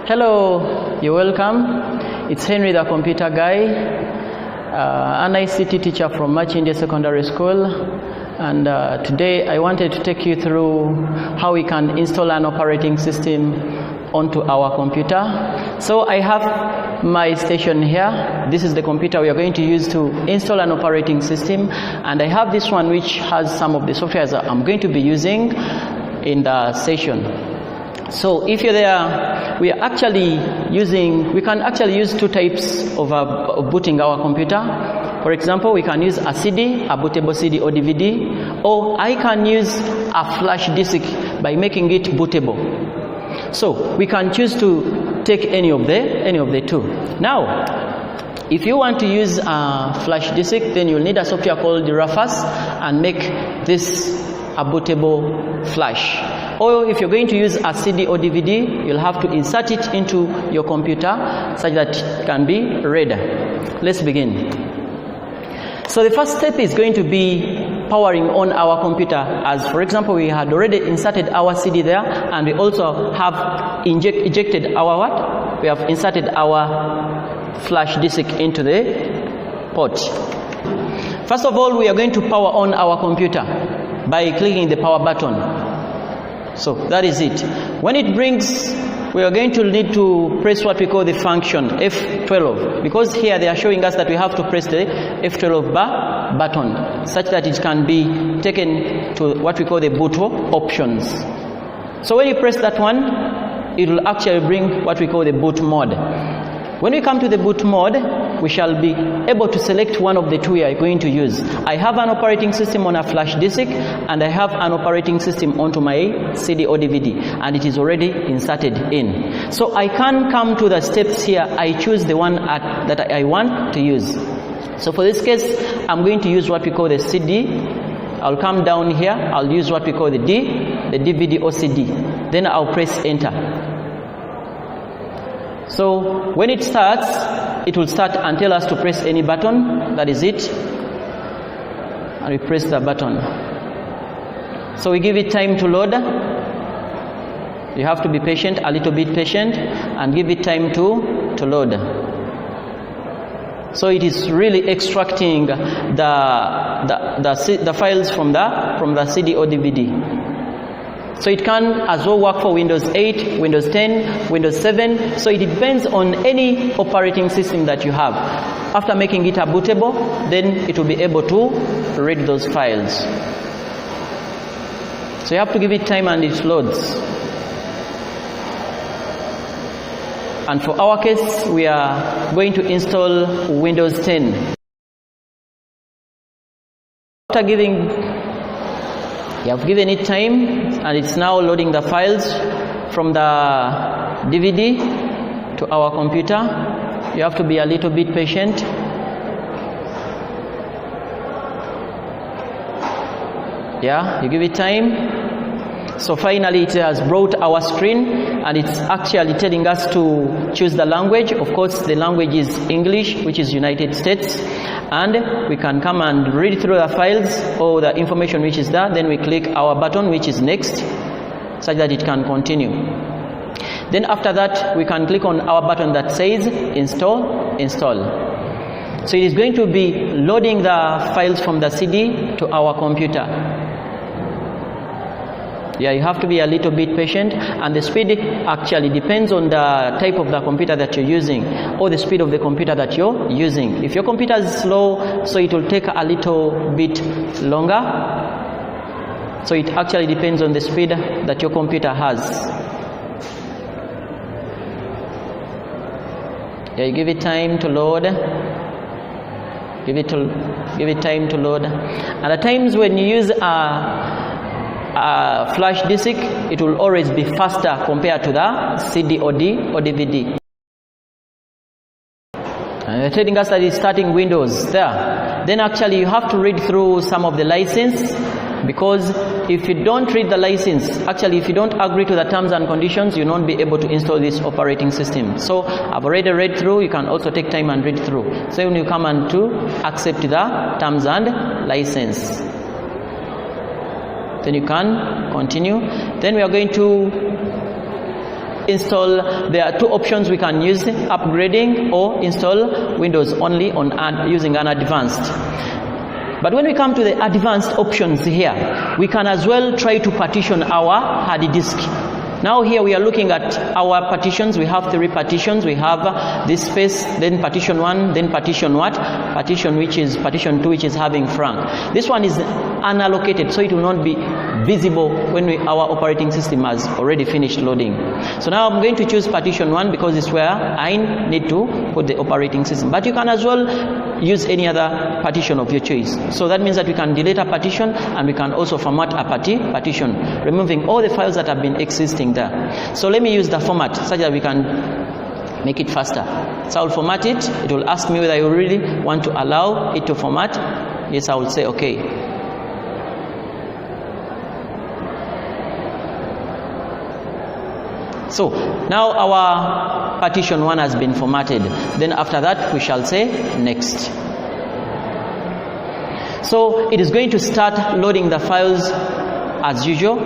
Hello, you're welcome. It's Henry, the computer guy, an ICT teacher from Machinje Secondary School, and today I wanted to take you through how we can install an operating system onto our computer. So I have my station here. This is the computer we are going to use to install an operating system, and I have this one which has some of the software that I'm going to be using in the session. So if you're there, we can actually use two types of booting our computer. For example, we can use a CD, a bootable CD or DVD, or I can use a flash disk by making it bootable. So we can choose to take any of the two. Now, if you want to use a flash disk, then you'll need a software called Rufus and make this a bootable flash. Or if you're going to use a CD or DVD, you'll have to insert it into your computer such that it can be read. Let's begin. So the first step is going to be powering on our computer. As for example, we had already inserted our CD there, and we also have ejected our what? We have inserted our flash disk into the port. First of all, we are going to power on our computer by clicking the power button. So that is it. When it brings, we are going to need to press what we call the function F12, because here they are showing us that we have to press the F12 button such that it can be taken to what we call the boot options. So when you press that one, it will actually bring what we call the boot mode. When we come to the boot mode, we shall be able to select one of the two we are going to use. I have an operating system on a flash disk, and I have an operating system onto my CD or DVD, and it is already inserted in. So I can come to the steps here. I choose the one that I want to use. So for this case, I'm going to use what we call the CD. I'll come down here. I'll use what we call the DVD or CD. Then I'll press enter. So when it starts, it will start and tell us to press any button. That is it. And we press the button. So we give it time to load. You have to be patient, a little bit patient, and give it time to load. So it is really extracting the files from the CD or DVD. So it can as well work for Windows 8, Windows 10, Windows 7. So it depends on any operating system that you have. After making it a bootable, then it will be able to read those files. So you have to give it time and it loads. And for our case, we are going to install Windows 10. After you have given it time, and it's now loading the files from the DVD to our computer. You have to be a little bit patient. Yeah, you give it time. So finally it has brought our screen, and it's actually telling us to choose the language. Of course, the language is English, which is United States. And we can come and read through the files or the information which is there. Then we click our button, which is next, such that it can continue. Then after that, we can click on our button that says install. So it is going to be loading the files from the CD to our computer. Yeah, you have to be a little bit patient, and the speed actually depends on the type of the computer that you're using, or the speed of the computer that you're using. If your computer is slow, so it will take a little bit longer. So it actually depends on the speed that your computer has. Yeah, you give it time to load. Give it time to load. And at times when you use a flash disk, it will always be faster compared to the CD or DVD. And they're telling us that it's starting Windows there. Then actually you have to read through some of the license, because if you don't read the license, actually if you don't agree to the terms and conditions, you won't be able to install this operating system. So I've already read through. You can also take time and read through. So when you come and to accept the terms and license, then you can continue. Then we are going to install, there are two options we can use, upgrading or install Windows only on using an advanced. But when we come to the advanced options here, we can as well try to partition our hard disk. Now here we are looking at our partitions. We have 3 partitions. We have this space, then partition 1, then partition what? Partition 2, which is having Frank. This one is unallocated, so it will not be visible when our operating system has already finished loading. So now I'm going to choose partition 1 because it's where I need to put the operating system. But you can as well use any other partition of your choice. So that means that we can delete a partition and we can also format a partition, removing all the files that have been existing there. So let me use the format such that we can make it faster. So I'll format it. It will ask me whether I really want to allow it to format. Yes, I will say okay. So now our partition 1 has been formatted. Then after that we shall say next. So it is going to start loading the files as usual,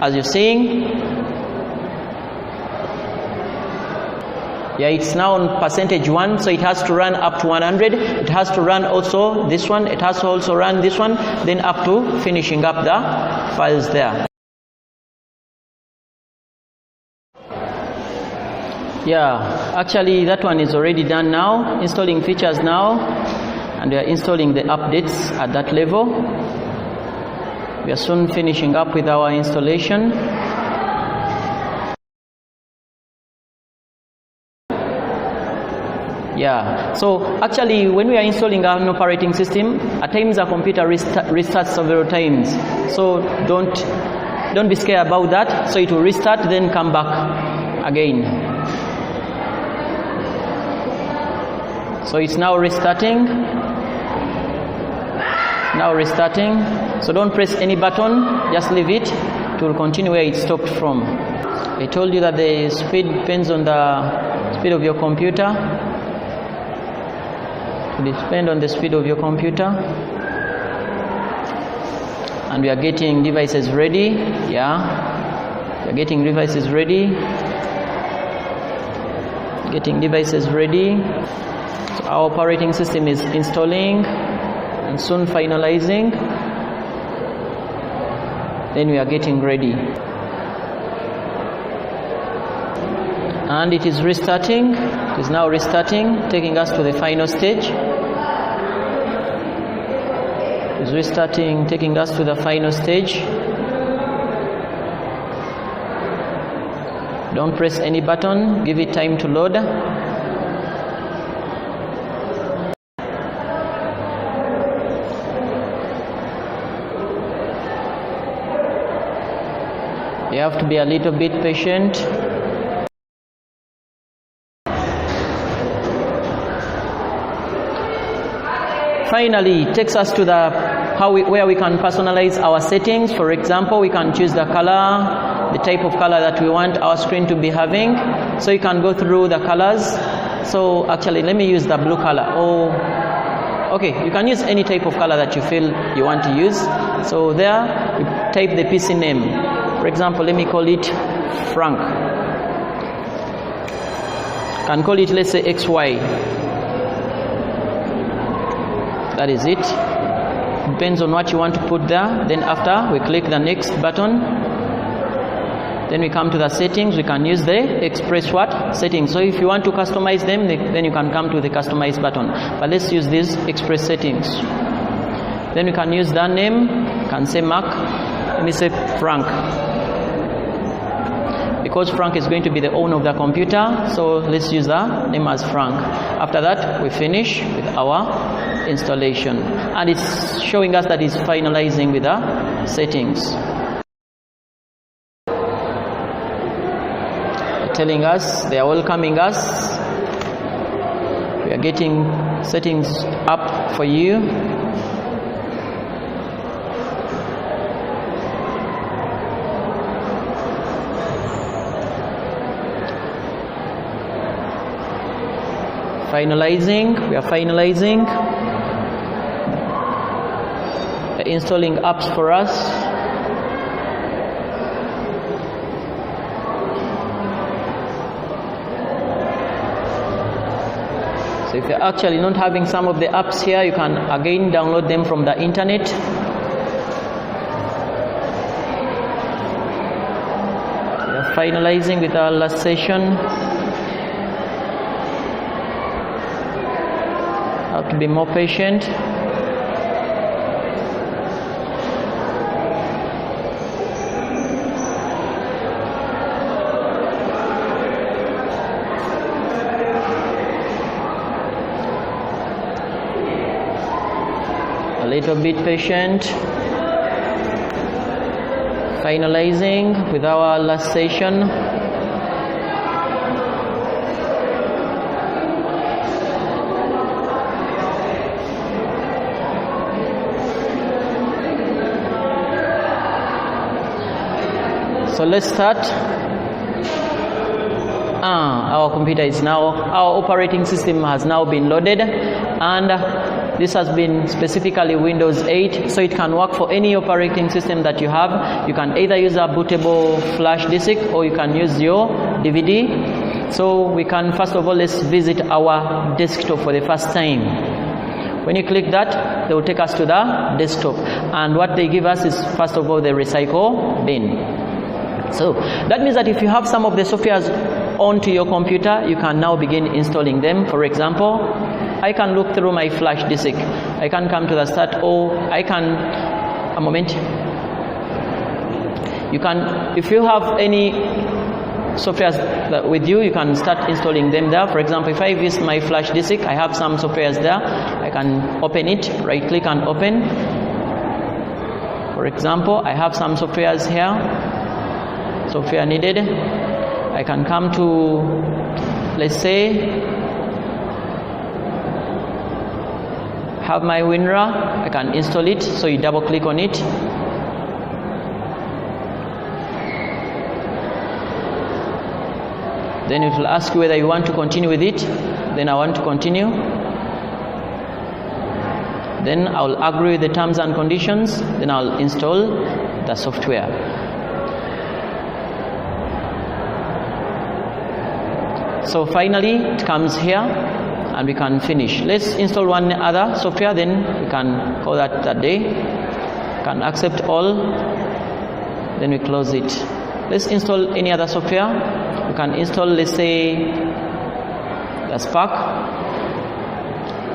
as you're seeing. Yeah, it's now on %1, so it has to run up to 100. It has to run also this one. It has to also run this one, then up to finishing up the files there. Yeah, actually that one is already done now, installing features now, and we are installing the updates at that level. We are soon finishing up with our installation. Yeah, so actually when we are installing an operating system, at times our computer restarts several times. So don't be scared about that. So it will restart, then come back again. So it's now restarting. Now restarting. So don't press any button, just leave it. It will continue where it stopped from. I told you that the speed depends on the speed of your computer. It depends on the speed of your computer. And we are getting devices ready. Yeah, we are getting devices ready. Getting devices ready. So our operating system is installing and soon finalizing. Then we are getting ready. And it is restarting. It is now restarting, taking us to the final stage. It is restarting, taking us to the final stage. Don't press any button, give it time to load. You have to be a little bit patient. Finally, it takes us to where we can personalize our settings. For example, we can choose the color, the type of color that we want our screen to be having. So you can go through the colors. So actually, let me use the blue color. Okay, you can use any type of color that you feel you want to use. So there, you type the PC name. For example, let me call it Frank. Can call it, let's say, XY. That is it. Depends on what you want to put there. Then after, we click the next button. Then we come to the settings. We can use the express what? Settings. So if you want to customize them, then you can come to the customize button. But let's use these express settings. Then we can use the name. You can say Mark. Let me say Frank. Because Frank is going to be the owner of the computer, so let's use the name as Frank. After that, we finish with our installation. And it's showing us that it's finalizing with the settings. They're telling us, they are welcoming us. We are getting settings up for you. Finalizing, we are finalizing. They're installing apps for us. So if you're actually not having some of the apps here, you can again download them from the internet. We are finalizing with our last session. Have to be more patient. A little bit patient. Finalizing with our last session. So let's start. Our computer is now, our operating system has now been loaded, and this has been specifically Windows 8, so it can work for any operating system that you have. You can either use a bootable flash disk or you can use your DVD. So we can, first of all, let's visit our desktop for the first time. When you click that, they will take us to the desktop, and what they give us is, first of all, the recycle bin. So that means that if you have some of the softwares onto your computer, you can now begin installing them. For example, I can look through my flash disk. I can come to the start, or I can, a moment. You can, if you have any softwares with you, you can start installing them there. For example, if I visit my flash disk, I have some softwares there. I can open it, right click and open. For example, I have some softwares here. Software needed. I can come to, let's say, have my WinRAR. I can install it. So you double click on it. Then it will ask you whether you want to continue with it. Then I want to continue. Then I will agree with the terms and conditions. Then I'll install the software. So finally it comes here and we can finish. Let's install one other software, then we can call that day. Can accept all, then we close it. Let's install any other software. We can install, let's say, the Spark,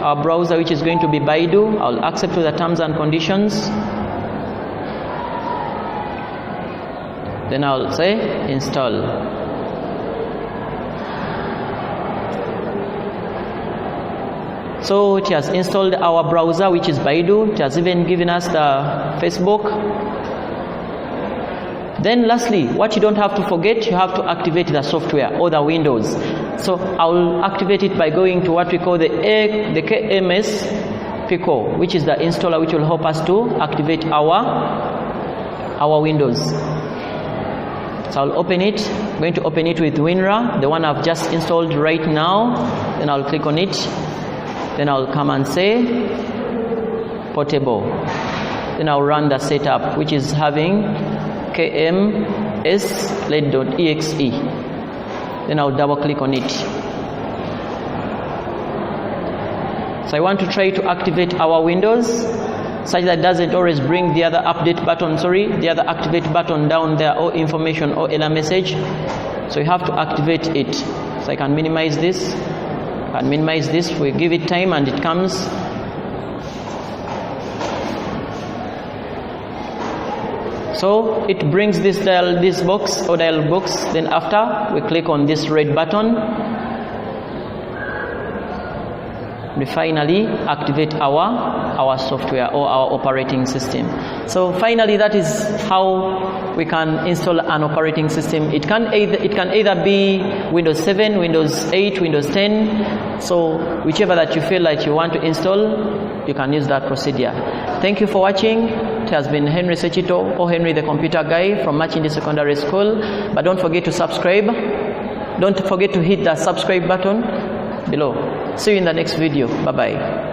our browser, which is going to be Baidu. I'll accept to the terms and conditions. Then I'll say install. So it has installed our browser, which is Baidu. It has even given us the Facebook. Then lastly, what you don't have to forget, you have to activate the software or the Windows. So I'll activate it by going to what we call the KMS Pico, which is the installer which will help us to activate our Windows. So I'll open it. I'm going to open it with WinRAR, the one I've just installed right now. Then I'll click on it. Then I'll come and say portable. Then I'll run the setup, which is having kms led.exe. Then I'll double click on it. So I want to try to activate our Windows such that it doesn't always bring the other update button, the other activate button down there, or information or error message. So you have to activate it. So I can minimize this. And minimize this, we give it time and it comes. So it brings this dial box. Then after, we click on this red button. We finally activate our software or our operating system. So finally, that is how we can install an operating system. It can either be Windows 7, Windows 8, Windows 10. So whichever that you feel like you want to install, you can use that procedure. Thank you for watching. It has been Henry Sechito, or Henry the Computer Guy from Machindi Secondary School. But don't forget to subscribe. Don't forget to hit the subscribe button below. See you in the next video. Bye bye.